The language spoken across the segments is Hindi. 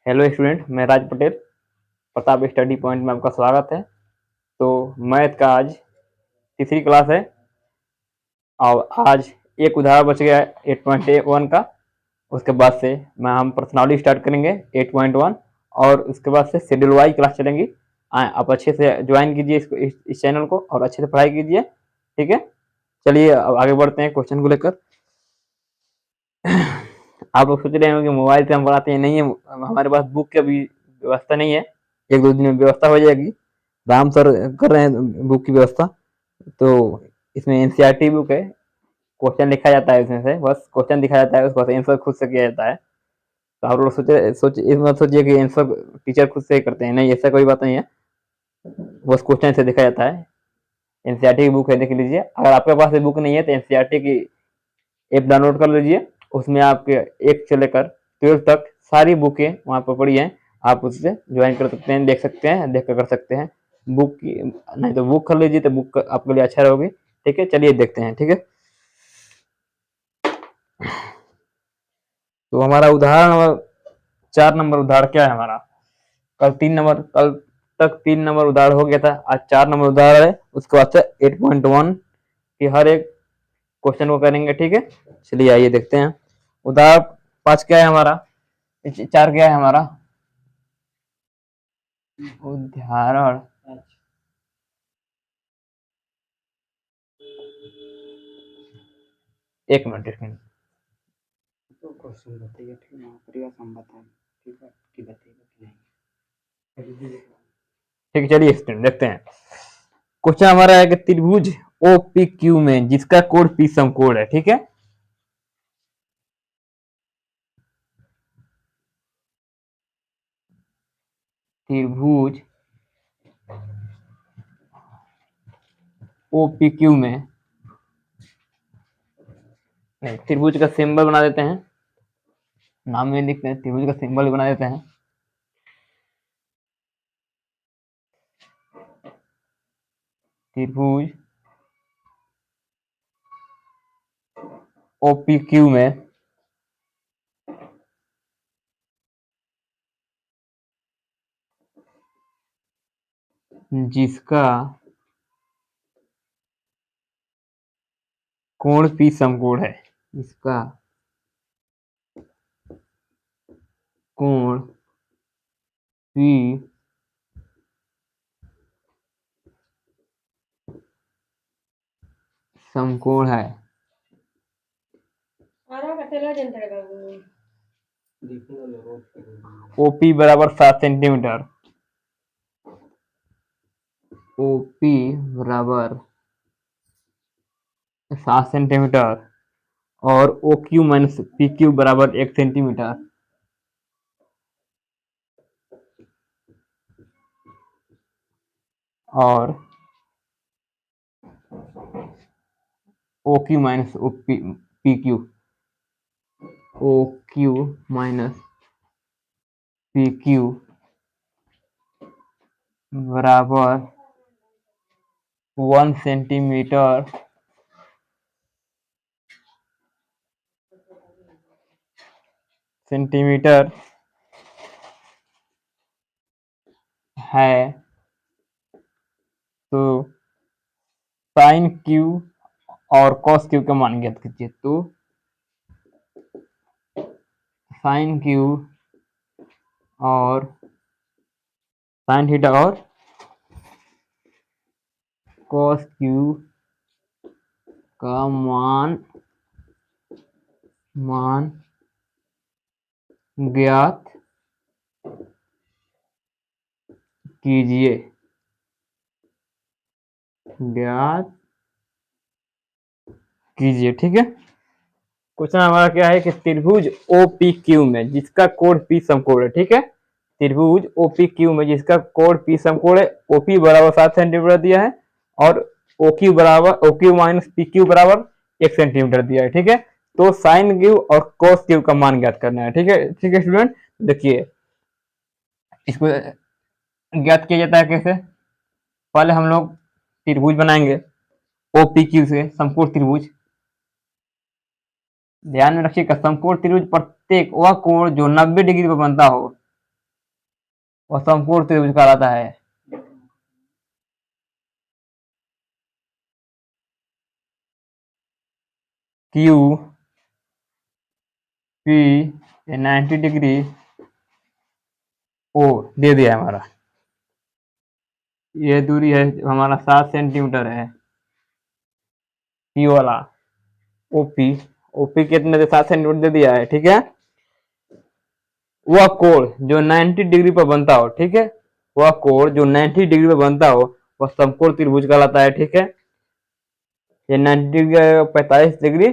हेलो स्टूडेंट, मैं राज पटेल। प्रताप स्टडी पॉइंट में आपका स्वागत है। तो मैथ का आज तीसरी क्लास है और आज एक उदाहरण बच गया है 8.1 का। उसके बाद से हम पर्सनालिटी स्टार्ट करेंगे 8.1 और उसके बाद से शेड्यूल वाइज क्लास चलेंगी। आप अच्छे से ज्वाइन कीजिए इस चैनल को और अच्छे से पढ़ाई कीजिए, ठीक है। चलिए अब आगे बढ़ते हैं क्वेश्चन को लेकर। आप लोग सोच रहे होंगे कि मोबाइल से हम पढ़ाते हैं, नहीं है, हमारे पास बुक की अभी व्यवस्था नहीं है। एक दो दिन में व्यवस्था हो जाएगी। राम सर कर रहे हैं बुक की व्यवस्था। तो इसमें एनसीईआरटी बुक है, क्वेश्चन लिखा जाता है इसमें से, बस क्वेश्चन दिखा जाता है, उसके बाद आंसर खुद से किया जाता है। तो आप लोग इस मत सोचिए कि आंसर टीचर खुद से ही करते हैं, नहीं, ऐसा कोई बात नहीं है। बस क्वेश्चन से दिखा जाता है। एनसीईआरटी की बुक है, देख लीजिए। अगर आपके पास बुक नहीं है तो एनसीईआरटी की ऐप डाउनलोड कर लीजिए। उसमें आपके 1 से लेकर 12 तक सारी बुकें वहाँ पर पड़ी हैं। आप उससे ज्वाइन कर सकते हैं, देख सकते हैं, देख कर सकते हैं। बुक की नहीं तो बुक कर लीजिए, तो बुक आपके लिए अच्छा रहेगी, ठीक है। चलिए देखते हैं, ठीक है। तो हमारा उदाहरण नंबर 4 नंबर उदाहरण क्या है हमारा? कल तक 3 नंबर उदाहरण हो गया था, आज 4 नंबर उदाहरण है। उसके बाद से 8.1 की हर एक क्वेश्चन को करेंगे, ठीक है। चलिए आइए देखते हैं। उदाहरण 5 क्या है हमारा, 4 क्या है हमारा? उदाहरण 1 मिनट। तो क्वेश्चन बताइए, ठीक है, नौकरी का हम बताएं, ठीक है, कि बताइए नहीं। ठीक है, चलिए देखते हैं। क्वेश्चन हमारा है कि त्रिभुज ओ पी क्यू में जिसका कोण पी समकोण है, ठीक है। त्रिभुज ओ पी क्यू में, नहीं, त्रिभुज का सिंबल बना देते हैं, नाम में लिखते हैं, त्रिभुज का सिंबल बना देते हैं। त्रिभुज ओ पी क्यू में जिसका कोण पी समकोण है, इसका कोण पी समकोण है। ओपी बराबर 7 सेंटीमीटर, ओपी बराबर 7 सेंटीमीटर और O Q minus P Q बराबर 1 सेंटीमीटर। और O Q minus O P Q, O Q minus P Q बराबर 1 सेंटीमीटर है। तो साइन क्यू और कॉस क्यू का मान ज्ञात कीजिए। तो साइन क्यू और साइन थीटा और कॉस क्यू का मान ज्ञात कीजिए, ठीक है। क्वेश्चन हमारा क्या है कि त्रिभुज ओ पी क्यू में जिसका कोण पी समकोण है, ठीक है। त्रिभुज ओ पी क्यू में जिसका कोण पी समकोण है, ओपी बराबर 7 सेंटीमीटर दिया है और O Q minus P Q बराबर 1 सेंटीमीटर दिया है, ठीक है। तो साइन क्यू और कॉस क्यू का मान ज्ञात करना है, ठीक है, ठीक है स्टूडेंट। देखिए इसको ज्ञात किया जाता है कैसे? पहले हम लोग त्रिभुज बनाएंगे ओ पी क्यू से, समकोण त्रिभुज। ध्यान में रखिएगा, समकोण त्रिभुज प्रत्येक वह कोण जो 90 डिग्री पर बनता हो, वह समकोण त्रिभुज कहलाता है। क्यू पी 90 डिग्री ओ दे दिया है हमारा। ये दूरी है हमारा 7 सेंटीमीटर है। पी वाला ओपी, ओपी कितने दे 7 सेंटीमीटर दे दिया है, ठीक है। वह कोण जो 90 डिग्री पर बनता हो, ठीक है, वह कोण जो 90 डिग्री पर बनता हो वह समकोण त्रिभुज कहलाता है, ठीक है। ये 90 डिग्री 45 डिग्री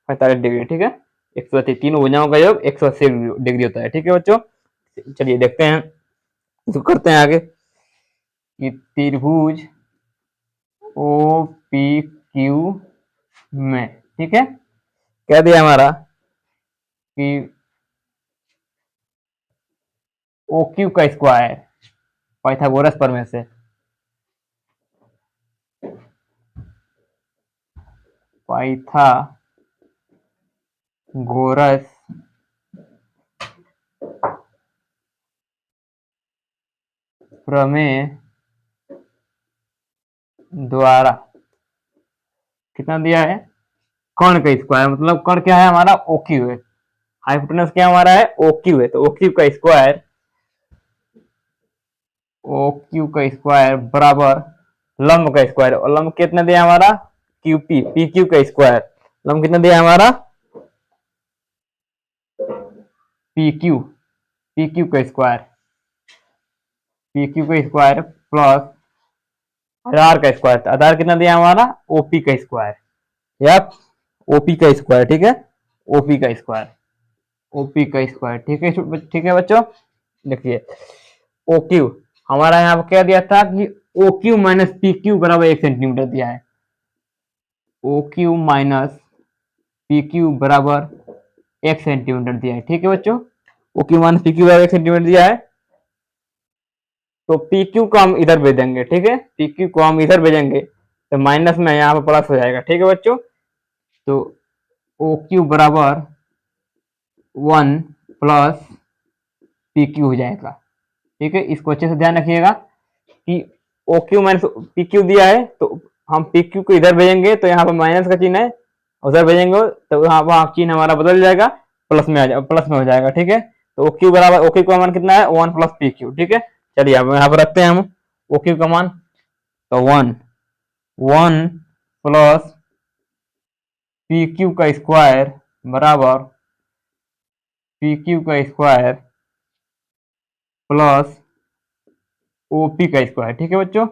45 डिग्री, ठीक है। 180 तीन भुजाओं का योग 180 डिग्री होता है, ठीक है बच्चों। चलिए देखते हैं, तो करते हैं आगे कि त्रिभुज ओ पी क्यू में, ठीक है, कह दिया हमारा कि ओ क्यू का स्क्वायर पाइथागोरस प्रमेय से पाइथागोरस प्रमेय द्वारा कितना दिया है, कर्ण का स्क्वायर, मतलब कर्ण क्या है हमारा ओ क्यू है, हाइपोटेनस क्या हमारा है ओ क्यू है, तो ओ क्यू का स्क्वायर, ओ क्यू का स्क्वायर बराबर लंब का स्क्वायर, और लंब कितना दिया हमारा क्यू पी, पी क्यू का स्क्वायर, लंब कितना दिया हमारा पी क्यू, पी क्यू का स्क्वायर, पी क्यू का स्क्वायर प्लस आधार का स्क्वायर, आधार कितना दिया हमारा ओपी का स्क्वायर या ओपी का स्क्वायर, ठीक है, ओपी का स्क्वायर, ओपी का स्क्वायर, ठीक है, ठीक है बच्चों। देखिए ओ क्यू हमारा यहाँ पर क्या दिया था कि O Q minus P Q बराबर 1 सेंटीमीटर दिया है, O Q minus P Q बराबर 1 सेंटीमीटर दिया है, ठीक है बच्चों। O Q minus P Q बराबर 1 सेंटीमीटर दिया है, तो पी क्यू को हम इधर भेजेंगे, ठीक है, पी क्यू को हम इधर भेजेंगे तो माइनस में यहाँ पर प्लस हो जाएगा, ठीक है बच्चों। तो ओ क्यू बराबर 1 प्लस पी क्यू हो जाएगा, ठीक है। इसको अच्छे से ध्यान रखिएगा कि O Q minus P Q दिया है, तो हम पी क्यू को इधर भेजेंगे तो यहाँ पर माइनस का चिन्ह है, उधर भेजेंगे तो यहाँ पर चिन्ह हमारा बदल जाएगा, प्लस में आ जाएगा, प्लस में हो जाएगा, ठीक है। तो ओ क्यू बराबर ओ क्यू का मान कितना है 1 प्लस पी क्यू, ठीक है। चलिए अब यहाँ पर रखते हैं हम ओ क्यू का मान, तो 1 प्लस पी क्यू का स्क्वायर बराबर पी क्यू का स्क्वायर प्लस ओपी का स्क्वायर, ठीक है बच्चों।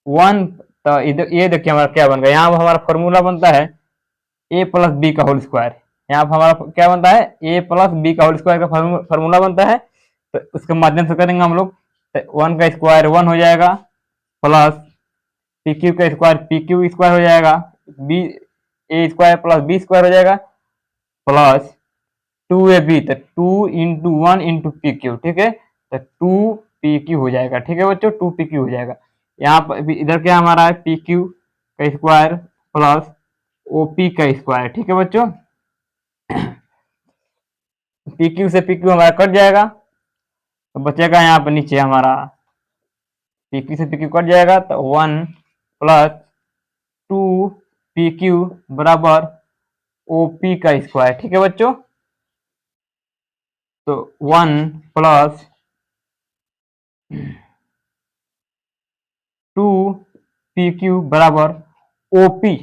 1 तो इधर ये देखिए हमारा क्या बन गया, यहाँ पर हमारा फॉर्मूला बनता है ए प्लस बी का होल स्क्वायर, यहाँ पर हमारा क्या बनता है ए प्लस बी का होल स्क्वायर का फॉर्मूला बनता है, तो उसके माध्यम से करेंगे हम लोग, तो 1 का स्क्वायर 1 हो जाएगा प्लस पी क्यू का स्क्वायर पी क्यू स्क्वायर हो जाएगा, बी ए स्क्वायर प्लस बी स्क्वायर हो जाएगा प्लस 2ab, तो 2 इंटू 1 इंटू पी क्यू, ठीक है, तो 2 पी क्यू हो जाएगा, ठीक है बच्चों, 2 पी क्यू हो जाएगा। यहाँ पर इधर क्या हमारा है पी क्यू का स्क्वायर प्लस ओपी का स्क्वायर, ठीक है बच्चों। पी क्यू से पी क्यू हमारा कट जाएगा, तो बचेगा यहाँ पर नीचे हमारा पी क्यू से पी क्यू कट जाएगा, तो 1 प्लस 2 पी क्यू बराबर ओपी का स्क्वायर, ठीक है बच्चों। तो 1 प्लस 2 पी क्यू बराबर ओपी,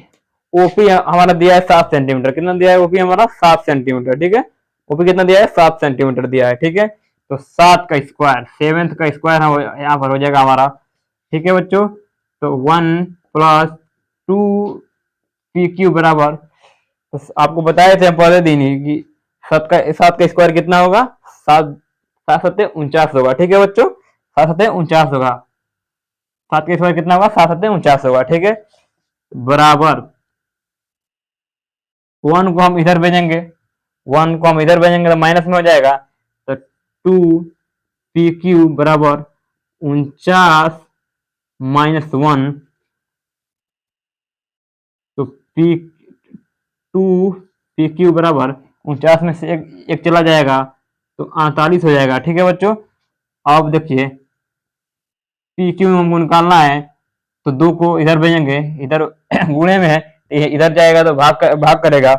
ओपी हमारा दिया है 7 सेंटीमीटर, कितना दिया है ओपी हमारा 7 सेंटीमीटर, ठीक है। ओपी कितना दिया है 7 सेंटीमीटर दिया है, ठीक है। तो 7 का स्क्वायर 7 का स्क्वायर यहाँ पर हो जाएगा हमारा, ठीक है बच्चों। तो 1 प्लस 2 पी क्यू बराबर, तो आपको बताए थे पहले दिन ही कि 7 का स्क्वायर कितना होगा 7 7 सत्ते 49 होगा, ठीक है बच्चों, 7 सत्ते 49 होगा, 7 का स्क्वायर कितना होगा 7 सत्ते 49 होगा, ठीक है, बराबर 1 को हम इधर भेजेंगे, 1 को हम इधर भेजेंगे तो माइनस में हो जाएगा, तो 2 पी क्यू बराबर 49 माइनस 1, तो पी 2 पी क्यू बराबर 49 में से एक चला जाएगा तो 48 हो जाएगा, ठीक है बच्चों। अब देखिए पी क्यू हमको निकालना है, तो 2 को इधर भेजेंगे, इधर गुणे में है तो ये इधर जाएगा तो भाग करेगा,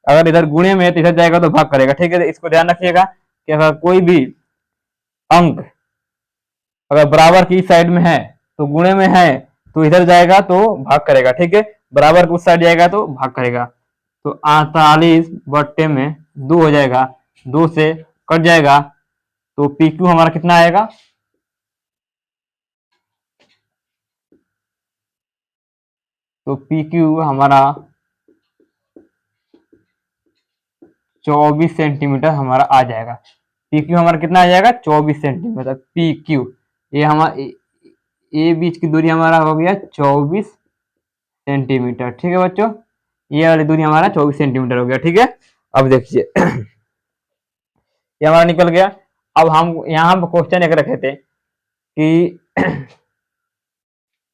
अगर इधर गुणे में है तो इधर जाएगा तो भाग करेगा। ठीक है, तो इसको ध्यान रखिएगा कि अगर कोई भी अंक अगर बराबर की साइड में है तो गुणे में है तो इधर जाएगा तो भाग करेगा। ठीक है, बराबर की उस साइड जाएगा तो भाग करेगा। तो 48 बट्टे में 2 हो जाएगा, 2 से कट जाएगा, तो पी क्यू हमारा कितना आएगा, तो पी क्यू हमारा 24 सेंटीमीटर हमारा आ जाएगा। पी क्यू हमारा कितना आ जाएगा, 24 सेंटीमीटर पी क्यू। ये हमारा ये बीच की दूरी हमारा हो गया 24 सेंटीमीटर। ठीक है बच्चों, ये वाली दूरी हमारा 24 सेंटीमीटर हो गया। ठीक है, अब देखिए ये हमारा निकल गया। अब हम यहाँ पर क्वेश्चन एक रखे थे कि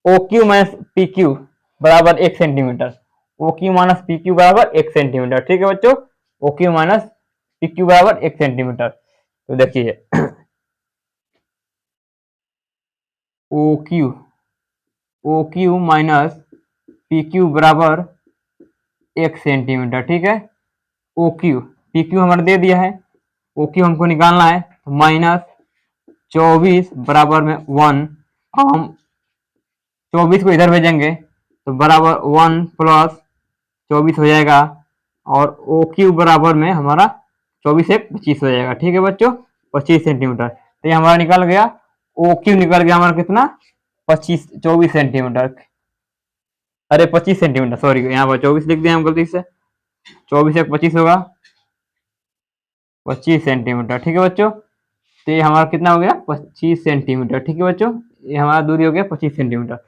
O Q minus P Q बराबर 1 centimetre, O Q minus P Q बराबर 1 सेंटीमीटर। ठीक है बच्चों, O Q minus P Q बराबर 1 सेंटीमीटर। तो देखिए O Q minus P Q बराबर 1 सेंटीमीटर। ठीक है, ओ क्यू पी क्यू हमारा दे दिया है, ओ क्यू हमको निकालना है, तो माइनस 24 बराबर में 1, हम 24 को इधर भेजेंगे तो बराबर 1 प्लस 24 हो जाएगा, और ओ क्यू बराबर में हमारा 24 से 25 हो जाएगा। ठीक है बच्चों, 25 सेंटीमीटर। तो ये हमारा निकल गया, ओ क्यू निकल गया हमारा कितना, 24 सेंटीमीटर, अरे 25 सेंटीमीटर, सॉरी यहाँ पर 24 लिख दिया हम गलती से, 24 से 25 होगा 25 सेंटीमीटर। ठीक है बच्चों, तो ये हमारा कितना हो गया, 25 सेंटीमीटर। ठीक है बच्चों, ये हमारा दूरी हो गया 25 सेंटीमीटर।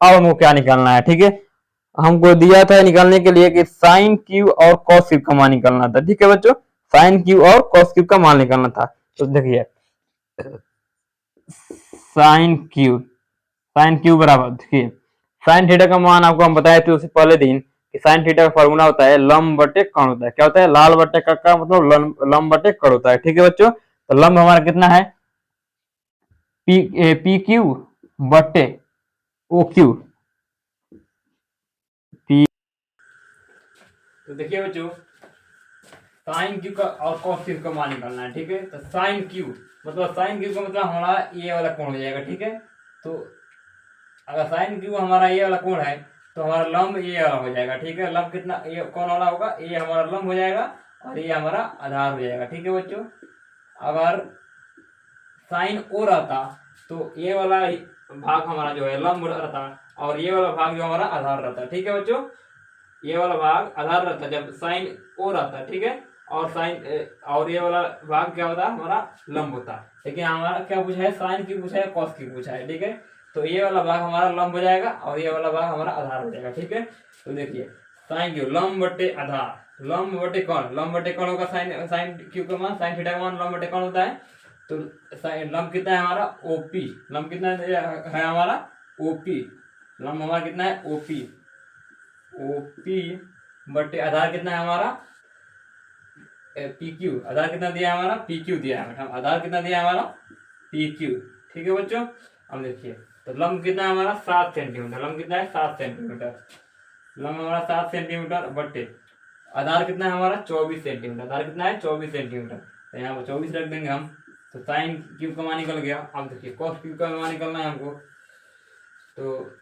अब हमको क्या निकालना है, ठीक है, हमको दिया था निकालने के लिए कि साइन क्यू और कॉस क्यू का मान निकालना था। ठीक है बच्चों, साइन क्यू और कॉस क्यू का मान निकालना था। तो देखिए साइन क्यू बराबर, देखिए साइन थीटा का मान आपको हम बताए थे उससे पहले दिन कि साइन थीटा का फॉर्मूला होता है लंब बटे कर्ण होता है। क्या होता है, लाल बटे का मतलब लंब बटे कर्ण होता है। ठीक है बच्चों, तो लंब हमारा कितना है, पी क्यू बटे ओ क्यू। तो देखिए बच्चों, साइन क्यू का और कॉस क्यू का मान निकालना है। ठीक है, तो साइन क्यू का मतलब हमारा ये वाला कोण हो जाएगा। ठीक है, तो अगर साइन क्यू हमारा ये वाला कोण है तो हमारा लंब ये वाला हो जाएगा। ठीक है, लंब कितना ये कौन वाला होगा, ये हमारा लंब हो जाएगा और ये हमारा आधार हो जाएगा। ठीक है बच्चों, अगर साइन ओ रहता तो ये वाला भाग हमारा जो है लंब रहता और ये वाला भाग जो हमारा आधार रहता। ठीक है बच्चों, ये वाला भाग आधार रहता जब साइन ओ रहता। ठीक है, और साइन और ये वाला भाग क्या होता हमारा लंब होता। लेकिन हमारा क्या पूछा है, साइन क्यू पूछा है, कॉस क्यू पूछा है। ठीक है, तो ये वाला भाग हमारा लंब हो जाएगा और ये वाला भाग हमारा आधार हो जाएगा। ठीक है, तो देखिए साइन क्यू लंब बटे आधार, लंब बटे कौन होगा, साइन क्यू का मान, साइन थीटा का मान लंब बटे कौन होता है। तो लंब कितना है हमारा, ओपी, लंब कितना है हमारा, ओपी, लंब हमारा कितना है, ओपी, ओपी बटे आधार कितना है हमारा, पी क्यू, आधार कितना दिया है हमारा, पी क्यू दिया है, आधार कितना दिया है हमारा, पी क्यू। ठीक है बच्चों, अब देखिए तो लंब कितना है हमारा 7 सेंटीमीटर, लंब कितना है 7 सेंटीमीटर, लंब हमारा 7 सेंटीमीटर बटे आधार कितना है हमारा 24 सेंटीमीटर, आधार कितना है 24 सेंटीमीटर, तो यहाँ पर 24 रख देंगे हम, तो साइन क्यू का मान निकल गया। अब देखिए कॉस क्यू का मान निकलना है हमको, तो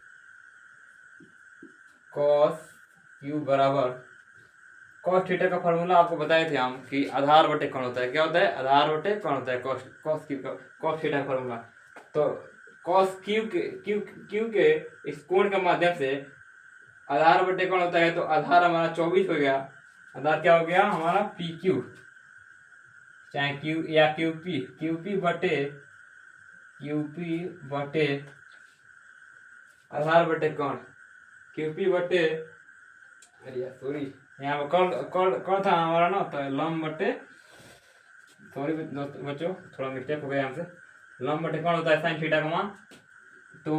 कॉस क्यू बराबर, कॉस थीटा का फॉर्मूला आपको बताए थे हम कि आधार बटे कौन होता है। क्या होता है, आधार बटे कौन होता है, कॉस क्यू का, कॉस थीटा का फॉर्मूला। तो कॉस क्यू के इस कोण के माध्यम से आधार बटे कौन होता है, तो आधार हमारा 24 हो गया, आधार क्या हो गया हमारा पी क्यू, चाहे क्यू या क्यूपी बटे आधार बटे कौन, क्यूपी बटे, अरे सॉरी यहाँ पर कौन था हमारा ना, तो लंब बटे, सॉरी बच्चों थोड़ा मिस्टेक हो गया हमसे, लंब बटे कौन होता है साइन थीटा का मान, तो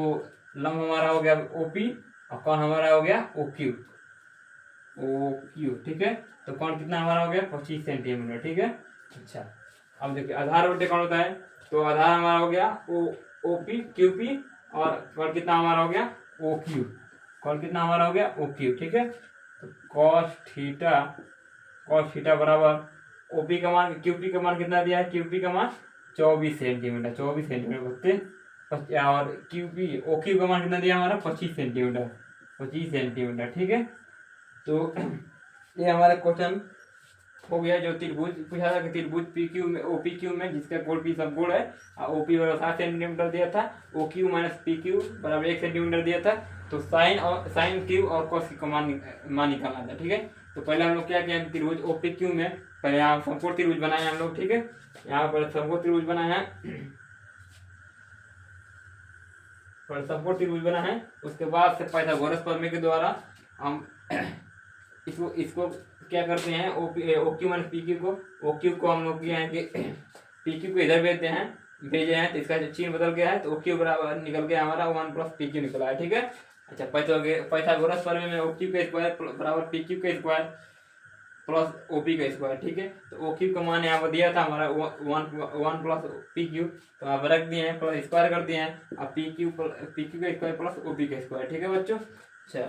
लंब हमारा हो गया ओपी और कौन हमारा हो गया ओ क्यू। ठीक है, तो कौन कितना हमारा हो गया 25 सेंटीमीटर। ठीक है, अच्छा अब देखिए आधार बटे कौन होता है, तो आधार हमारा हो गया ओ ओ पी क्यू पी, और कॉल कितना हमारा हो गया ओ क्यू, कॉल कितना हमारा हो गया ओ क्यू, ठीक है। तो कॉस थीटा बराबर ओपी का मान क्यूपी का मान कितना दिया है, क्यूपी का मान 24 सेंटीमीटर, 24 सेंटीमीटर बोलते, और क्यूपी ओक्यू का मान कितना दिया हमारा 25 सेंटीमीटर, 25 सेंटीमीटर, ठीक है। तो ये हमारा क्वेश्चन हो गया जो त्रिभुज पूछा था कि त्रिभुज पी क्यू में ओपी क्यू में जिसका कोण पी सब कोण है, ओपी बराबर 7 सेंटीमीटर दिया था, O Q minus P Q बराबर 1 सेंटीमीटर दिया था। तो साइन क्यू और कॉस का मान निकालना था, ठीक है। तो पहले हम लोग क्या किया त्रिभुज ओपी क्यू में पहले यहाँ समकोण त्रिभुज बनाए हम लोग, ठीक है। यहाँ पर समकोण त्रिभुज बना है, समकोण त्रिभुज बना है। उसके बाद से पाइथागोरस प्रमेय के द्वारा हम इसको क्या करते हैं O Q minus P Q को, ओ क्यू को हम लोग किया है कि पी क्यू को इधर भेजे हैं तो इसका चिन्ह बदल गया है, तो ओ क्यू बराबर निकल गया हमारा 1 प्लस पी क्यू निकला है, ठीक है। अच्छा पाइथागोरस प्रमेय में ओ क्यू का स्क्वायर बराबर पी क्यू का स्क्वायर प्लस ओ पी का स्क्वायर, ठीक है। तो ओ क्यू का मान यहाँ पर दिया था हमारा 1 प्लस पी क्यू, तो आप रख दिए हैं प्लस स्क्वायर कर दिए हैं, अब पी क्यू का स्क्वायर प्लस ओ पी का स्क्वायर, ठीक है बच्चों। अच्छा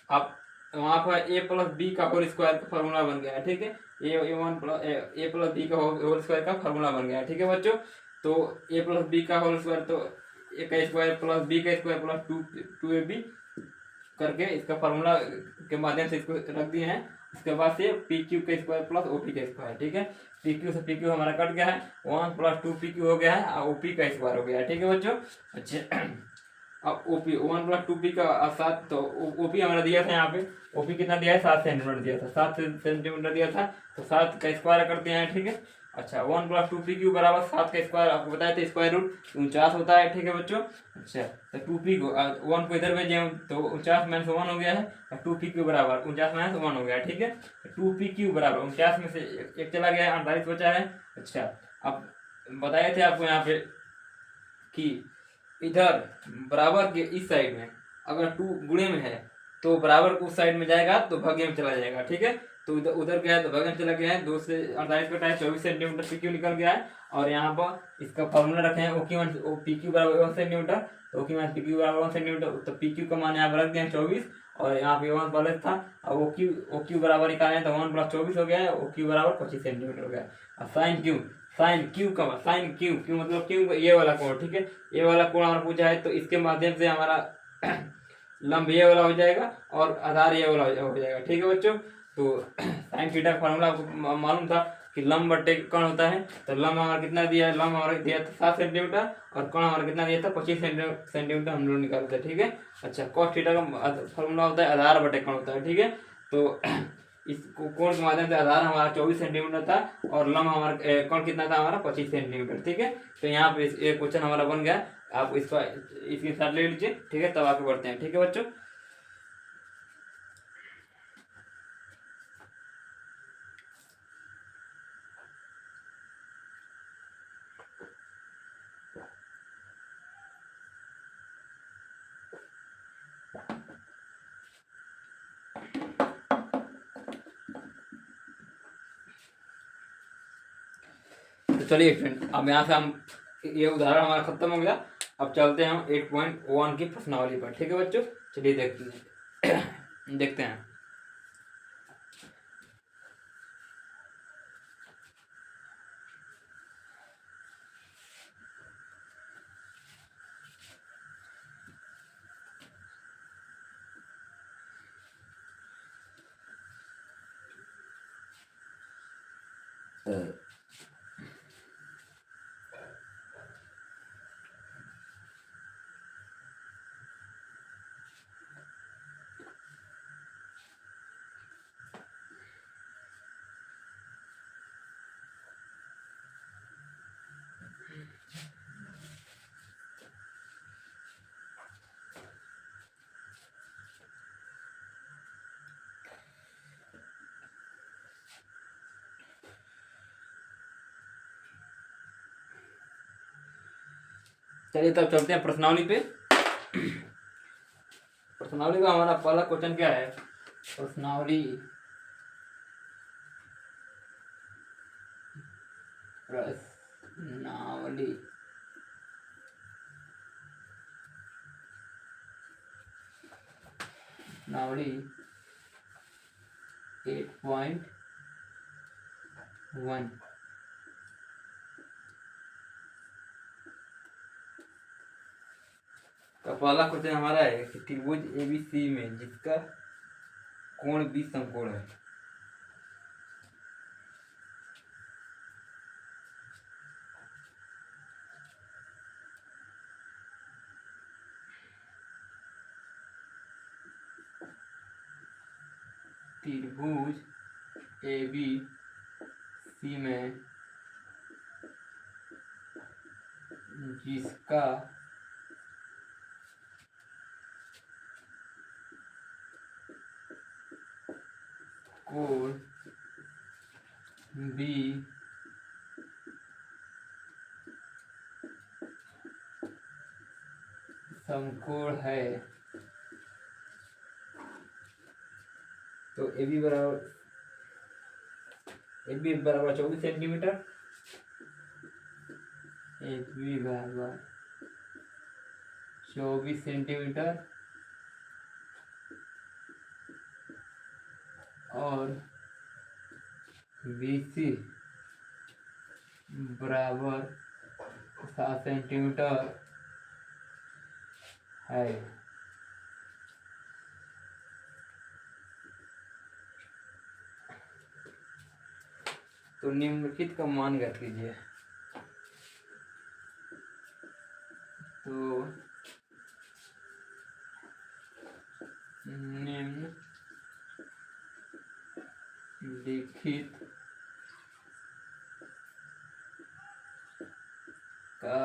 अब वहाँ पर ए प्लस बी का होल स्क्वायर का फॉर्मूला बन गया है, ठीक है। ए प्लस बी का होल स्क्वायर का फॉर्मूला बन गया है, ठीक है बच्चों। तो ए प्लस बी का होल स्क्वायर, तो ए का स्क्वायर प्लस बी का स्क्वायर प्लस 2ab करके इसका फॉर्मूला के माध्यम से इसको रख दिए हैं। उसके बाद से पी क्यू का स्क्वायर प्लस ओ पी का स्क्वायर, ठीक है। पी क्यू से पी क्यू हमारा कट गया है, 1 प्लस 2 पी क्यू हो गया है और ओ पी का स्क्वायर हो गया है, ठीक है बच्चों। अच्छा अब ओपी 1 प्लस 2 पी का 7, तो ओपी हमारा दिया था यहाँ पे, ओपी कितना दिया है 7 सेंटीमीटर दिया था, 7 सेंटीमीटर दिया था, तो 7 का स्क्वायर करते हैं, ठीक है। अच्छा 1 प्लस 2 पी क्यू बराबर 7 का स्क्वायर आपको बताया था स्क्वायर रूट 49 होता है, ठीक है बच्चों। अच्छा तो 2 पी को 1 को इधर भेजे तो 49 माइनस 1 हो गया है, और 2 पी क्यू बराबर 49 माइनस 1 हो गया है, ठीक है। 2 पी क्यू बराबर 49 में से एक चला गया है, 48 बचा है। अच्छा अब बताए थे आपको यहाँ पे कि इधर बराबर के इस साइड में अगर 2 गुणे में है तो बराबर को उस साइड में जाएगा तो भाग्य में चला जाएगा, ठीक है। तो उधर गया तो भाग्य में चला गया है, 2 से 48 कटा है, 24 सेंटीमीटर पी क्यू निकल गया है। और यहाँ पर इसका फॉर्मूला रखे हैं ओ क्यू पी क्यू बराबर 1 सेंटीमीटर, तो O Q minus P Q बराबर 1 सेंटीमीटर, तो पी क्यू का मान यहाँ पर रख दिया है 24, और यहाँ पे 1 प्लस था, और ओ क्यू बराबर निकाले तो 1 प्लस 24 हो गया है, ओ क्यू बराबर 25 सेंटीमीटर हो गया। और साइन क्यू मतलब क्यू ये वाला कोण, ठीक है। ये वाला कोण हमारा पूछा है, तो इसके माध्यम से हमारा लंब ये वाला हो जाएगा और आधार ये वाला हो जाएगा, ठीक है बच्चों। तो साइन थीटा का फॉर्मूला आपको मालूम था कि लंब बटे कोण होता है, तो लंब हमारा कितना दिया है, लंब हमारा दिया था 7 सेंटीमीटर, और कोण हमारा कितना दिया था 25 सेंटीमीटर हम लोग निकालते हैं, ठीक है। अच्छा कॉस थीटा का फॉर्मूला होता है आधार बटे कोण होता है, ठीक है। तो इस कोण के माध्यम से आधार हमारा 24 सेंटीमीटर था, और लंब हमारा कोण कितना था हमारा 25 सेंटीमीटर, ठीक है। तो यहाँ पे एक क्वेश्चन हमारा बन गया, आप इसका इसके साथ ले लीजिए, ठीक है, तब आगे बढ़ते हैं, ठीक है बच्चों। तो चलिए फ्रेंड अब यहाँ से हम ये उदाहरण हमारा खत्म हो गया, अब चलते हैं हम 8.1 की प्रश्नावली पर, ठीक है बच्चों। चलिए देखते हैं। चलिए तब चलते हैं प्रश्नावली पे। प्रश्नावली का हमारा पहला क्वेश्चन क्या है, प्रश्नावली नावड़ी 8.1। तो पहला क्वेश्चन हमारा है कि त्रिभुज एबीसी में जिसका कोण 20 समकोण है। त्रिभुज एबीसी में जिसका कोण बी समकोण है, तो ए बी बराबर 24 सेंटीमीटर, ए बी बराबर 24 सेंटीमीटर और बी सी बराबर 7 सेंटीमीटर है। तो निम्नलिखित का मान ज्ञात कीजिए। तो निम्नलिखित का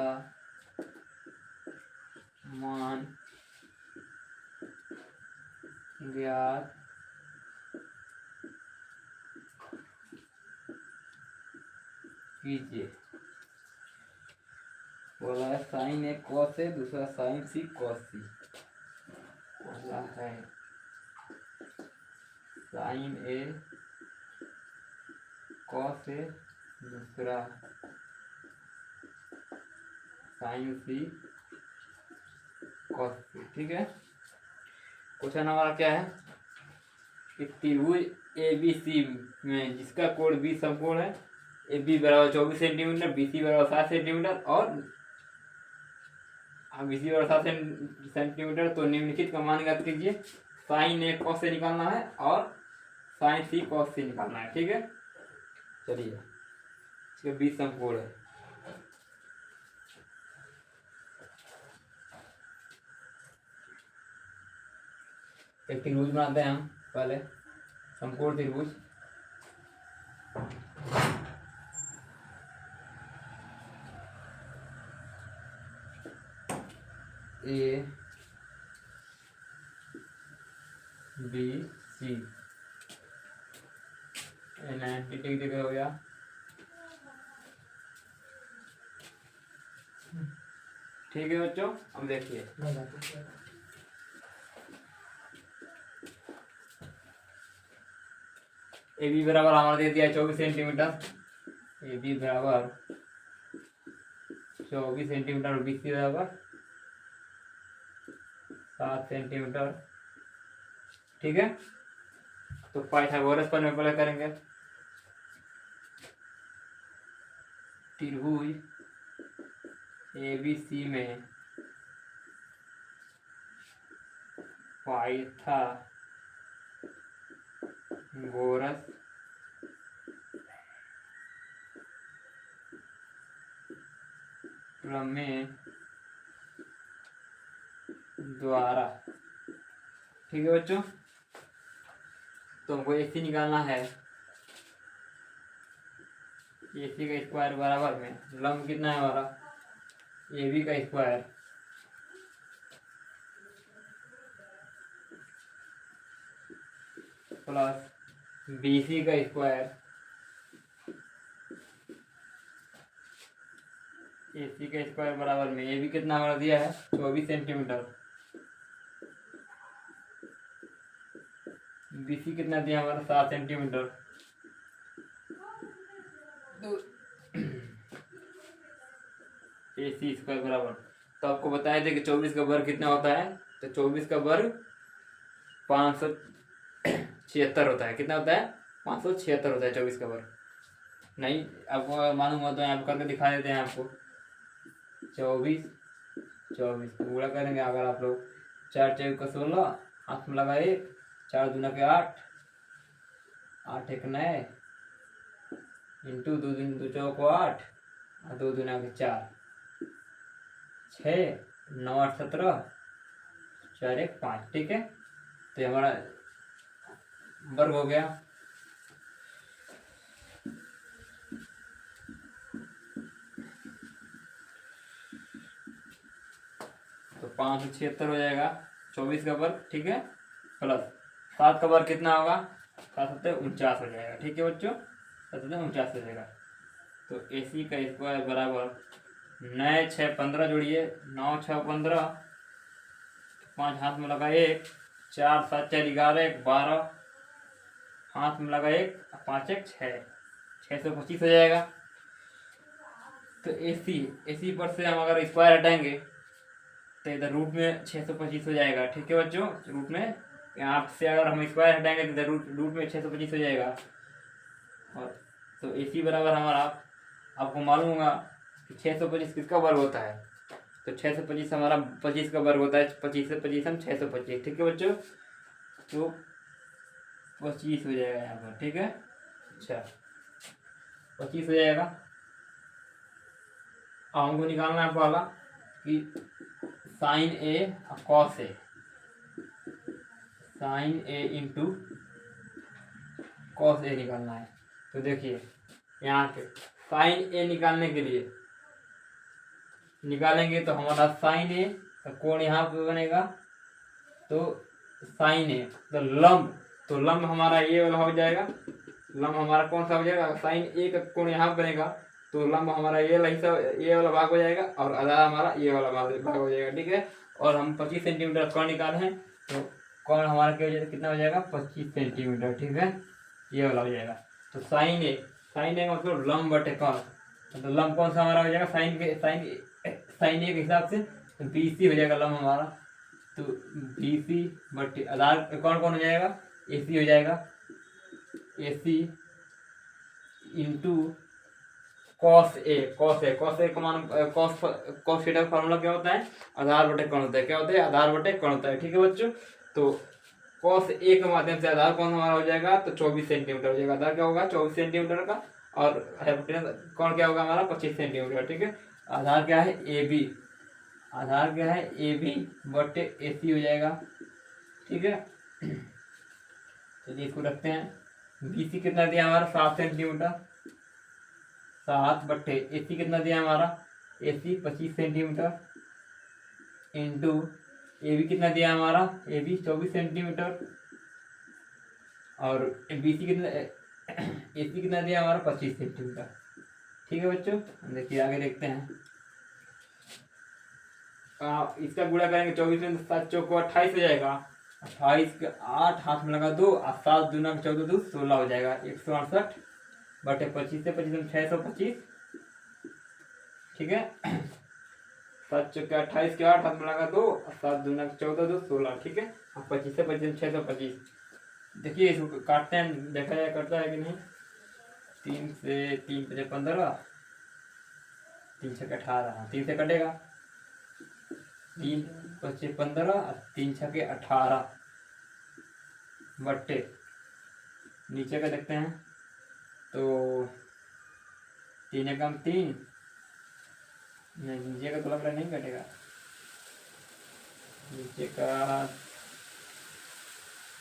मान ज्ञात कीजिए। बोला है साइन ए कॉस ए, दूसरा साइन सी कॉस सी। बोला है साइन ए कॉस ए, दूसरा साइन सी कॉस सी। ठीक है, क्वेश्चन हमारा क्या है कि त्रिभुज ए बी सी में जिसका कोण 20 समकोण है, ए बी बराबर 24 सेंटीमीटर, बी सी बराबर 7 सेंटीमीटर और बी सी बराबर 7 सेंटीमीटर, तो निम्नलिखित का मान ज्ञात कीजिए। साइन ए कॉस से निकालना है और साइन सी कॉस से निकालना है। ठीक है, चलिए इसके 20 समकोण है। एक त्रिभुज बनाते हैं हम पहले, समकोण त्रिभुज। ए बी सी 90 डिग्री का हो गया। ठीक है बच्चों, अब देखिए ए बी बराबर हमारा दे दिया 24 सेंटीमीटर, ए बी बराबर 24 सेंटीमीटर और बी सी बराबर 7 सेंटीमीटर। ठीक है, तो पाइथागोरस पर में पहले करेंगे। त्रिभुज ए बी सी में पाइथागोरस प्रमेय द्वारा। ठीक है बच्चों, तो हमको ए सी निकालना है। ए सी का स्क्वायर बराबर में लंब कितना है हमारा, ए बी का स्क्वायर प्लस बी सी का स्क्वायर, ए सी का स्क्वायर बराबर में ए बी कितना हमारा दिया है 24 सेंटीमीटर, बी सी कितना दिया हमारा 7 सेंटीमीटर। तो ए सी स्क्वायर बराबर, तो आपको बताया थे कि 24 का वर्ग कितना होता है, तो 24 का वर्ग 576 होता है। कितना होता है? 576 होता है 24 का वर्ग। नहीं आपको मालूम हो तो यहाँ करके दिखा देते हैं आपको। 24 24 गुणा करेंगे अगर आप लोग, 4 चौक का 16, हाथ में लगा 1, 4 दूना के 8, 8 एक 9, इंटू 2 दूनी 2 चौक 8 और 2 दूना के 4, 6 9 8 17, 4 1 5। ठीक है, तो ये हमारा वर्ग हो गया। तो 576 हो जाएगा 24 का वर्ग। ठीक है, प्लस 7 का वर्ग कितना होगा? 7 7 49 हो जाएगा। ठीक है बच्चों, 7 7 49 हो जाएगा। तो AC का स्क्वायर बराबर 9 6 15 जोड़िए, 9 6 15, 5 हाथ में लगा 1, 4 7 4 11 1 12, हाथ में लगा 1, 5 1 6, 625 हो जाएगा। तो AC पर से हम अगर स्क्वायर हटाएंगे तो इधर रूट में 625 हो जाएगा। ठीक है बच्चों, रूट में यहाँ से अगर हम स्क्वायर हटाएंगे तो इधर रूट में 625 हो जाएगा। और तो AC बराबर हमारा, आपको मालूम होगा कि 625 किसका वर्ग होता है? तो 625 हमारा 25 का वर्ग होता है। 25 से 25 हम 625। ठीक है बच्चों, तो 25 हो जाएगा यहाँ पर। ठीक है, अच्छा 25 हो जाएगा। अब हमको निकालना है पहला कि sign A cos A, sign A into cos A निकालना है। तो देखिए यहाँ पे साइन ए निकालने के लिए निकालेंगे तो हमारा साइन ए का कोण यहाँ पे बनेगा। तो साइन ए तो लंब हमारा ये वाला हो जाएगा। लंब हमारा कौन सा हो जाएगा? साइन ए का कोण यहाँ बनेगा, तो लंब हमारा ये वाला भाग हो जाएगा और आधा हमारा ये वाला भाग हो जाएगा। ठीक है, और हम 25 सेंटीमीटर कोण निकाले हैं, तो कोण हमारा क्या हो जाएगा? कितना हो जाएगा? 25 सेंटीमीटर। ठीक है, ये वाला हो जाएगा। तो साइन ए का मतलब लंब बटे कोण, तो लंब कौन सा हमारा हो जाएगा? साइन ए के हिसाब से BC हो जाएगा लंब हमारा। तो BC बटे आधार कौन कौन हो जाएगा? AC हो जाएगा। AC इंटू कॉस ए का मान कॉस थीटा का फार्मूला क्या होता है? आधार बटे कोण होता है। क्या होता है? आधार बटे कोण होता है। ठीक है बच्चों, तो कॉस ए के माध्यम से आधार कौन हमारा हो जाएगा? तो 24 सेंटीमीटर हो जाएगा। आधार क्या होगा? 24 सेंटीमीटर का, और हाइपोटेनस कौन क्या होगा हमारा? 25 सेंटीमीटर। ठीक है, आधार क्या है? AB, आधार क्या है? AB बटे AC हो जाएगा। ठीक है, चलिए इसको रखते हैं। BC कितना दिया हमारा? 7 सेंटीमीटर, 7 बटे AC कितना दिया हमारा? AC 25 सेंटीमीटर, इंटू AB कितना दिया हमारा? AB 24 सेंटीमीटर, और BC कितना AC कितना दिया हमारा? 25 सेंटीमीटर। ठीक है बच्चों, देखिए आगे देखते हैं। इसका गुणा करेंगे 24 में, 7 चौको 28 हो जाएगा। 28 के 8 हाथ में लगा 2, और 7 दूना 14 2 16 हो जाएगा। 168 बटे 25 से 25 में 625। ठीक है, 7 चौके 28 के 8 हाथ में लगा 2, और 7 दूना 14 2 16। ठीक है, अब 25 से 25 में 625। देखिए इसको काटते हैं, देखा जाए कटता है कि नहीं। 3 से 3 5 15, 3 6 18, 3 से कटेगा। 3 5 15 और 3 6 18 बट्टे नीचे का देखते हैं। तो 3 एकम 3, नीचे का तो लग रहा नहीं कटेगा। नीचे का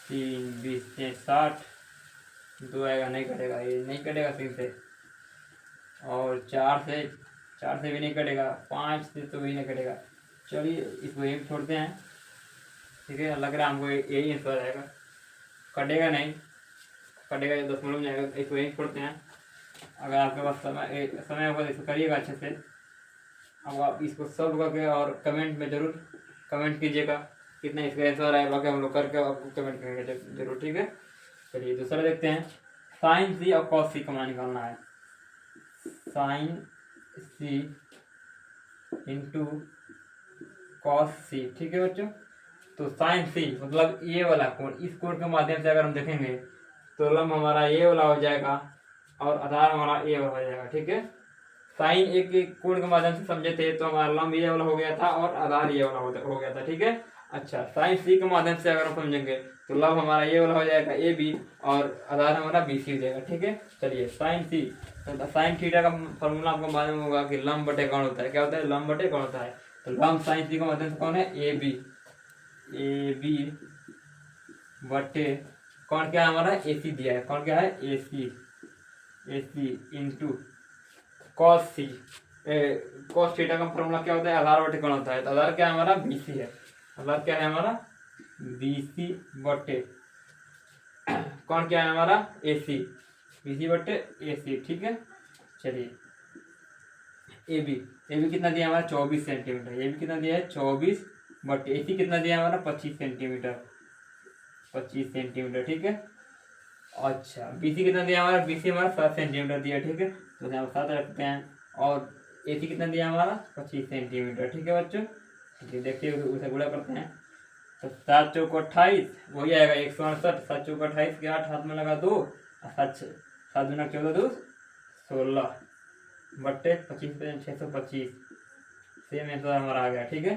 3 20 60, 2 आएगा, नहीं कटेगा, ये नहीं कटेगा 3 से। और 4 से भी नहीं कटेगा, 5 से तो भी नहीं कटेगा। चलिए इसको यही छोड़ते हैं। ठीक है, लग रहा है हमको यही आंसर आएगा। कटेगा नहीं, कटेगा 10 में जाएगा। इसको यही छोड़ते हैं। अगर आपके पास समय होगा तो इसको करिएगा अच्छे से। अब आप इसको सॉल्व करके और कमेंट में ज़रूर कमेंट कीजिएगा कितना इसका आंसर आया। बाकी हम लोग करके आपको कमेंट करेंगे जरूर। ठीक है, चलिए दूसरा देखते हैं। साइन सी और कॉस सी का मान निकालना है। साइन सी इंटू कॉस सी। ठीक है बच्चों, तो साइन सी मतलब ये वाला कोण, इस कोण के माध्यम से अगर हम देखेंगे तो लंब हमारा ये वाला हो जाएगा और आधार हमारा ये वाला हो जाएगा। ठीक है, साइन एक एक कोण के माध्यम से समझे थे तो हमारा लंब ये वाला हो गया था और आधार ये वाला हो गया था। ठीक है, अच्छा साइन सी के माध्यम से अगर हम समझेंगे तो लंब हमारा ये वाला हो जाएगा ए बी और आधार हमारा बी सी हो जाएगा। ठीक है, चलिए साइन सी तो साइन थीटा का फॉर्मूला आपको मालूम होगा कि लंब बटे कोण होता है। क्या होता है? लंब बटे कोण होता है। तो लंब साइन सी के माध्यम से कौन है? ए बी बटे कौन क्या है हमारा? ए सी दिया है। कौन क्या है? ए सी इंटू कॉस सी। कॉस थीटा का फॉर्मूला क्या होता है? आधार बटे कोण होता है। तो आधार क्या है हमारा? बी सी है। आधार क्या है हमारा? बी सी बटे कौन क्या है हमारा? ए सी। बी सी बटे ए सी। ठीक है, चलिए ए बी कितना दिया हमारा? 24 सेंटीमीटर। ए बी कितना दिया है? 24 बटे ए सी कितना दिया है हमारा? 25 सेंटीमीटर। 25 सेंटीमीटर। ठीक है, अच्छा बी सी कितना दिया हमारा? बी सी हमारा 7 सेंटीमीटर दिया। ठीक है, तो यहाँ 7 रखते हैं और ए सी कितना दिया हमारा? 25 सेंटीमीटर। ठीक है बच्चों, ठीक देखिए उसे गुणा करते हैं तो 7 चौक 28 वही आएगा 168। 7 चौक 28 के 8 हाथ में लगा 2 और 7 दूना 14 2 16 बट्टे 25 पे 625। सेम आंसर हमारा आ गया। ठीक है,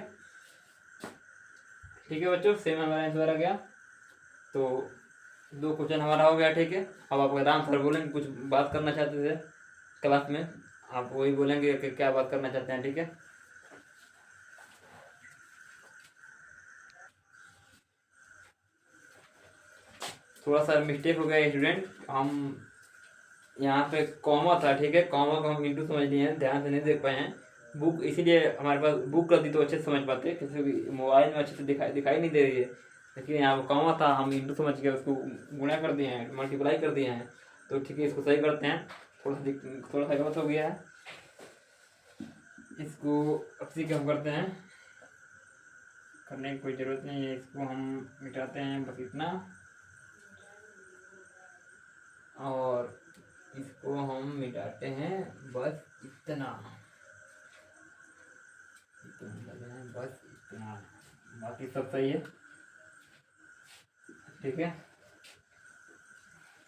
ठीक है बच्चों, सेम हमारा आंसर आ गया। तो 2 क्वेश्चन हमारा हो गया। ठीक है, अब आपको राम सर बोलेंगे कुछ बात करना चाहते थे क्लास में, आप वही बोलेंगे कि क्या बात करना चाहते हैं। ठीक है, थोड़ा सा मिस्टेक हो गया स्टूडेंट, हम यहाँ पे कॉमा था। ठीक है, कॉमा को हम इंटू समझ लिए हैं, ध्यान से नहीं देख पाए हैं बुक, इसीलिए हमारे पास बुक रहती तो अच्छे से समझ पाते, क्योंकि मोबाइल में अच्छे से दिखाई नहीं दे रही है। लेकिन यहाँ पर कॉमा था, हम इंटू समझ के उसको गुणा कर दिए हैं, मल्टीप्लाई कर दिए हैं। तो ठीक है, इसको सही करते हैं। थोड़ा सा गलत हो गया है, इसको अच्छी कम करते हैं, करने की कोई ज़रूरत नहीं है। इसको हम मिटाते हैं बस इतना, और इसको हम मिटाते हैं बस इतना, बस इतना, बाकी सब सही है। ठीक है,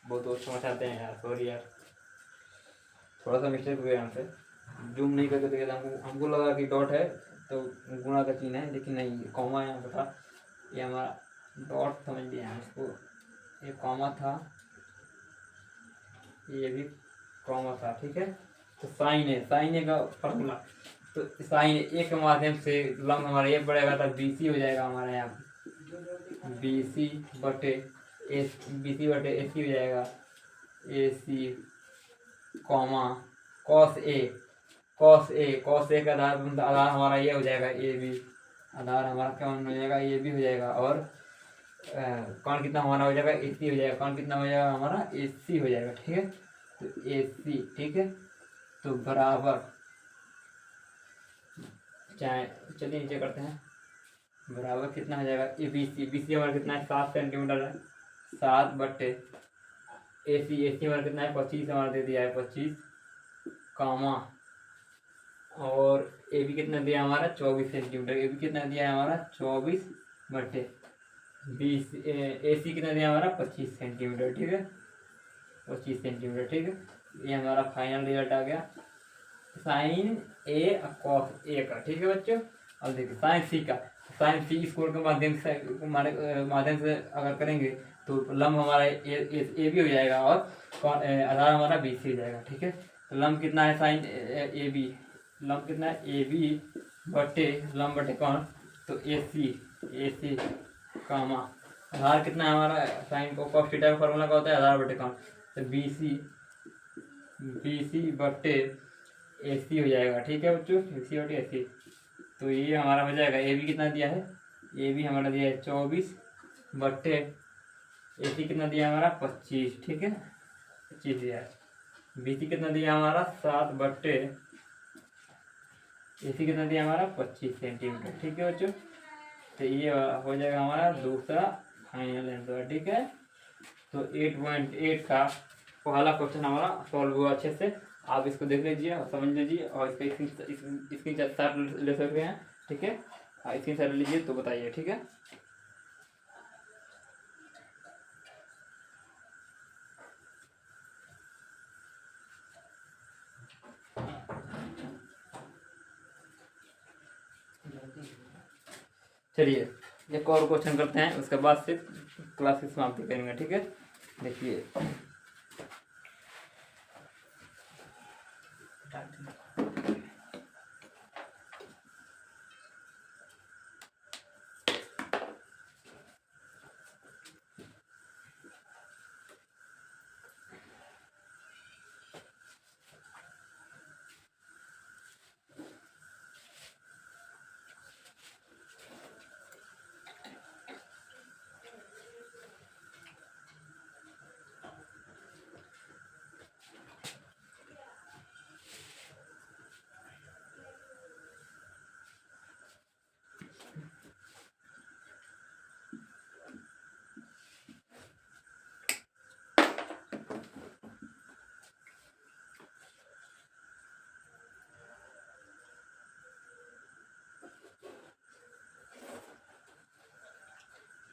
बहुत दोस्त समझ आते हैं यार, सॉरी यार, थोड़ा सा मिस्टेक हो गया हमसे, जूम नहीं करके देखा था, हमको लगा कि डॉट है तो गुणा का चिन्ह है, लेकिन नहीं कॉमा यहाँ पर था, ये हमारा डॉट समझ लिया है इसको, ये कॉमा था, ये भी कॉमा था। ठीक है, तो साइन है, साइन है का फॉर्मूला, तो साइन ए के माध्यम से लंब हमारा ये बढ़ेगा तो बी सी हो जाएगा हमारे यहाँ, बी सी बटे ए सी हो जाएगा, ए सी कॉमा कॉस ए का आधार हमारा ये हो जाएगा ए बी, आधार हमारा क्या हो जाएगा? ए बी हो जाएगा, और कौन कितना हमारा हो जाएगा? ए सी हो जाएगा। कौन कितना हो जाएगा हमारा? ए सी हो जाएगा। ठीक है, तो ए सी, ठीक है, तो बराबर, चाहे चलिए नीचे करते हैं, बराबर कितना हो जाएगा? ए बी सी हमारा कितना है? 7 सेंटीमीटर है, 7 बट्टे ए सी हमारा कितना है? 25 हमारा दे दिया है, 25 कामा, और ए बी कितना दिया हमारा? 24 सेंटीमीटर। ए बी कितना दिया है हमारा? 24 बट्टे ए सी कितना दिया हमारा? 25 सेंटीमीटर। ठीक है, 25 सेंटीमीटर। ठीक है, ये हमारा फाइनल रिजल्ट आ गया, साइन ए कॉस ए का। ठीक है बच्चों, अब देखिए साइन सी का, साइन सी स्क्वायर के माध्यम से अगर करेंगे तो लंब हमारा ए बी हो जाएगा और आधार हमारा बी सी हो जाएगा। ठीक है, तो लंब कितना है? साइन ए बी, लंब कितना है? ए बी बटे लंब बटे कौन? तो ए सी कामा, आधार कितना है हमारा? साइन को कॉस थीटा का फॉर्मूला का होता है आधार बटे कौन? तो बी सी बटे ए सी हो जाएगा। ठीक है बच्चों, बी सी बटे ए सी, तो ये हमारा हो जाएगा। ए बी कितना दिया है? ए बी हमारा दिया है 24 बट्टे ए सी कितना दिया हमारा? 25। ठीक है, 25 दिया है। बी सी कितना दिया हमारा? 7 बट्टे ए सी कितना दिया हमारा? 25 सेंटीमीटर। ठीक है बच्चों, तो ये हो जाएगा हमारा दूसरा फाइनल आंसर। ठीक है, तो 8.8 का पहला क्वेश्चन हमारा सॉल्व हुआ अच्छे से, आप इसको देख लीजिए और समझ लीजिए, और इसका स्क्रीन शॉट ले सकते हैं। ठीक है, स्क्रीन शॉट लीजिए तो बताइए। ठीक है। चलिए एक और क्वेश्चन करते हैं, उसके बाद फिर क्लास की समाप्ति करेंगे, ठीक है। देखिए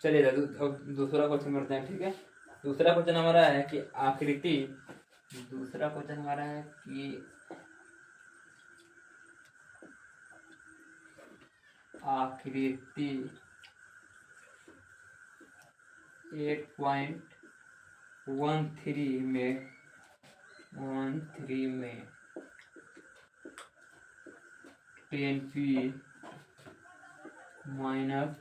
चलिए अब दूसरा क्वेश्चन करते हैं, ठीक है। दूसरा क्वेश्चन हमारा है कि आकृति, दूसरा क्वेश्चन हमारा है कि आकृति 8.13 में 10p माइनस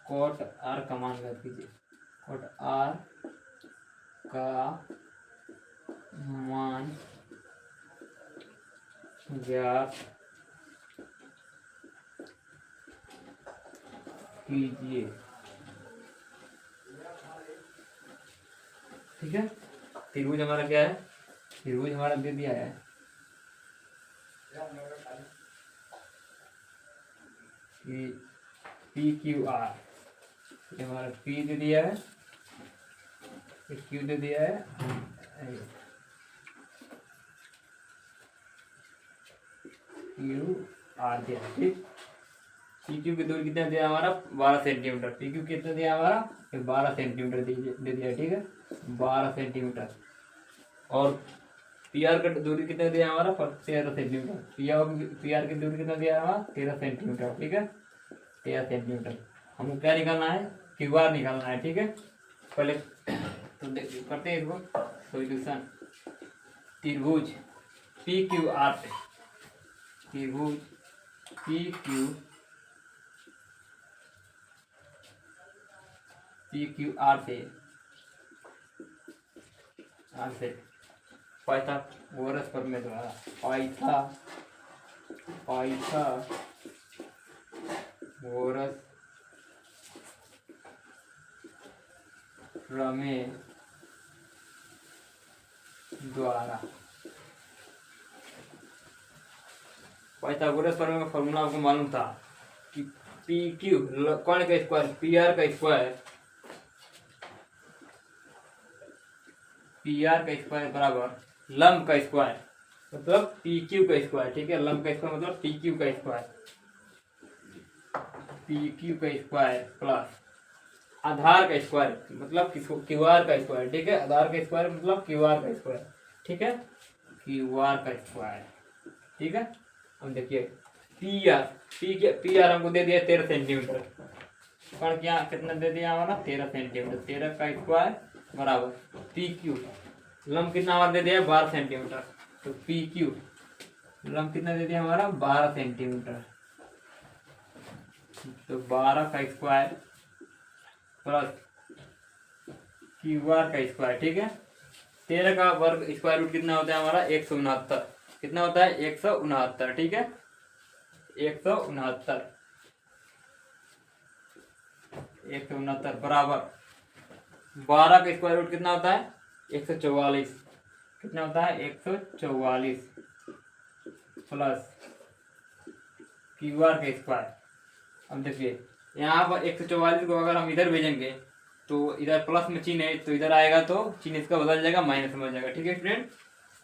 कॉट आर का मान ज्ञात कीजिए। कॉट आर का मान ज्ञात कीजिए, ठीक है। त्रिभुज हमारा क्या है, त्रिभुज हमारा दे दिया है कि पी क्यू आर, ये हमारा पी दे दिया है, क्यू दे दिया है, क्यू आर दिया है, ठीक। पी क्यू की दूरी कितना दिया हमारा 12 सेंटीमीटर, पी क्यू कितना दिया हमारा 12 सेंटीमीटर दे दिया, ठीक है 12 सेंटीमीटर। और पी आर का दूरी कितना दिया हमारा 13 सेंटीमीटर, पी आर की दूरी कितना दिया हमारा 13 सेंटीमीटर, ठीक है 13 सेंटीमीटर। हमको क्या निकालना है, क्यू आर निकालना है, ठीक है। पहले तो करते हैं इसको सॉल्यूशन। त्रिभुज पी क्यू आर से, त्रिभुज पी क्यू आर से पाइथागोरस प्रमेय द्वारा, पाइथागोरस प्रमेय द्वारा, पाइथागोरस प्रमेय का फॉर्मूला आपको मालूम था कि पी क्यू कौन का स्क्वायर, पी आर का स्क्वायर, पी आर का स्क्वायर बराबर लंब का स्क्वायर मतलब पी क्यू का स्क्वायर, ठीक है। लंब का स्क्वायर मतलब पी क्यू का स्क्वायर, पी क्यू का स्क्वायर प्लस आधार का स्क्वायर मतलब क्यू आर का स्क्वायर, ठीक है। आधार का स्क्वायर मतलब क्यू आर का स्क्वायर, ठीक है क्यू आर का स्क्वायर, ठीक है। हम देखिए पी आर हमको दे दिया 13 सेंटीमीटर, पर क्या कितना दे दिया हमारा 13 सेंटीमीटर, 13 का स्क्वायर बराबर पी क्यू, लंब कितना हमारा दे दिया 12 सेंटीमीटर, तो पी क्यू लंब कितना दे दिया हमारा 12 सेंटीमीटर, तो 12 का स्क्वायर प्लस क्यू आर का स्क्वायर, ठीक है। 13 का वर्ग स्क्वायर रूट कितना होता है हमारा 169, कितना होता है 169, ठीक है 169 बराबर 12 का स्क्वायर रूट कितना होता है 144, कितना होता है 144 प्लस क्यू आर का स्क्वायर। अब देखिए यहाँ पर 144 को अगर हम इधर भेजेंगे तो इधर प्लस में चिन्ह है तो इधर आएगा तो चिन्ह इसका बदल जाएगा, माइनस में हो जाएगा, ठीक है फ्रेंड।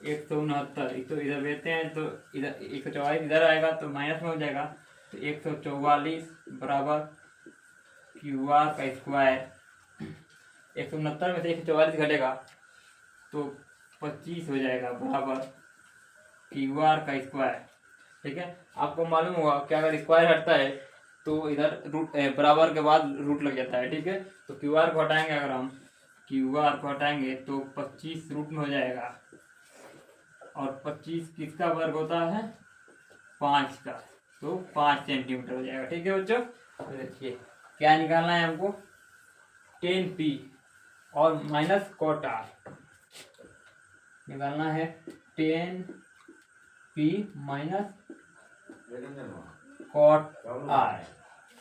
169 तो इधर भेजते हैं तो इधर 144 इधर आएगा तो माइनस में हो जाएगा, तो 144 बराबर क्यू आर का स्क्वायर, 169 में से 144 घटेगा तो 25 हो जाएगा बराबर क्यू आर का स्क्वायर, ठीक है। आपको मालूम होगा कि अगर स्क्वायर हटता है तो इधर रूट बराबर के बाद रूट लग जाता है, ठीक है। तो क्यू आर को हटाएंगे, अगर हम क्यू आर को हटाएंगे तो 25 रूट में हो जाएगा, और 25 किसका वर्ग होता है, 5 का, तो 5 सेंटीमीटर हो जाएगा, ठीक है बच्चों। तो देखिए क्या निकालना है हमको, 10p और माइनस कॉट आर निकालना है, 10p माइनस कॉट आर।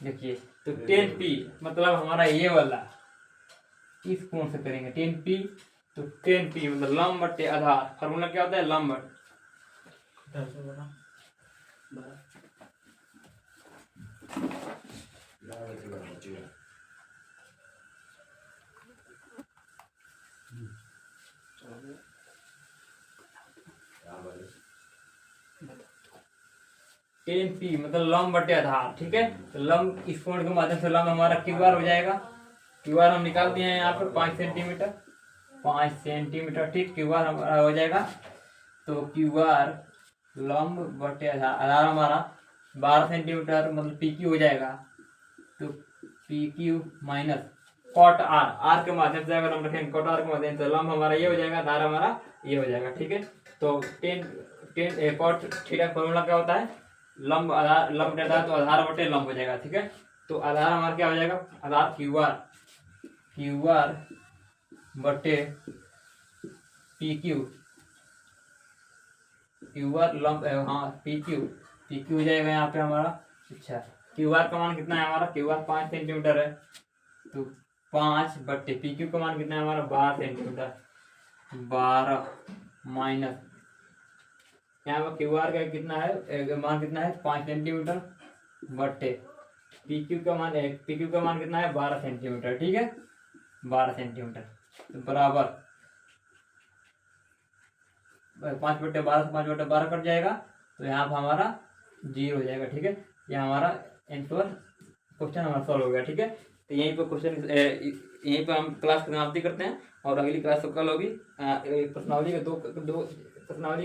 देखिए तो 10p मतलब हमारा ये वाला, इस कोण से करेंगे 10p, तो 10p मतलब लंब बटे आधार, फार्मूला क्या होता है, लंब टेन पी मतलब लंब बटे आधार, ठीक है। तो लंब इस कोण के माध्यम से लंब हमारा क्यू आर हो जाएगा। क्यू आर हम निकाल दिए हैं यहाँ पर 5 सेंटीमीटर, 5 सेंटीमीटर, ठीक। क्यू आर हमारा हो जाएगा, तो क्यू आर लंब बटे आधार, आधार हमारा 12 सेंटीमीटर मतलब पी क्यू हो जाएगा। तो P Q minus cot R, R के माध्यम से अगर हम रखेंगे कॉट आर के माध्यम से लंब हमारा ये हो जाएगा, आधार हमारा ये हो जाएगा, ठीक है। तो 10 कॉट थीटा फॉर्मूला क्या होता है, लंब आधार, लंब बटे आधार, तो आधार बटे लंब हो जाएगा, ठीक है। तो आधार हमारा क्या हो जाएगा, आधार क्यू आर बटे पी क्यू, क्यू आर लंब, हाँ पी क्यू हो जाएगा यहाँ पे हमारा। अच्छा क्यू आर का मान कितना है हमारा, क्यू आर 5 सेंटीमीटर है, तो 5 बटे पी क्यू का मान कितना है हमारा 12 सेंटीमीटर, 12 माइनस यहाँ पर क्यू आर का कितना है, मान कितना है 5 सेंटीमीटर बटे पी क्यू का मान कितना है 12 सेंटीमीटर, ठीक है, 12 सेंटीमीटर। तो बराबर 5 बटे 12 5 बटे 12 कट जाएगा, तो यहाँ पर हमारा 0 हो जाएगा, ठीक है। यहाँ हमारा आंसर क्वेश्चन हमारा सॉल्व हो गया, ठीक है। तो यहीं पर क्वेश्चन, यहीं पर हम क्लास की समाप्ति करते हैं, और अगली क्लास तो कल होगी। प्रश्नावली के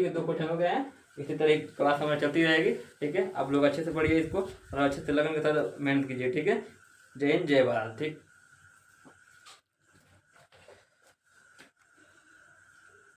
दो क्वेश्चन हो गए हैं, इसी तरह एक क्लास हमारी चलती रहेगी, ठीक है। आप लोग अच्छे से पढ़िए इसको और अच्छे से लगन के साथ मेहनत कीजिए, ठीक है। जय हिंद जय भारत, ठीक।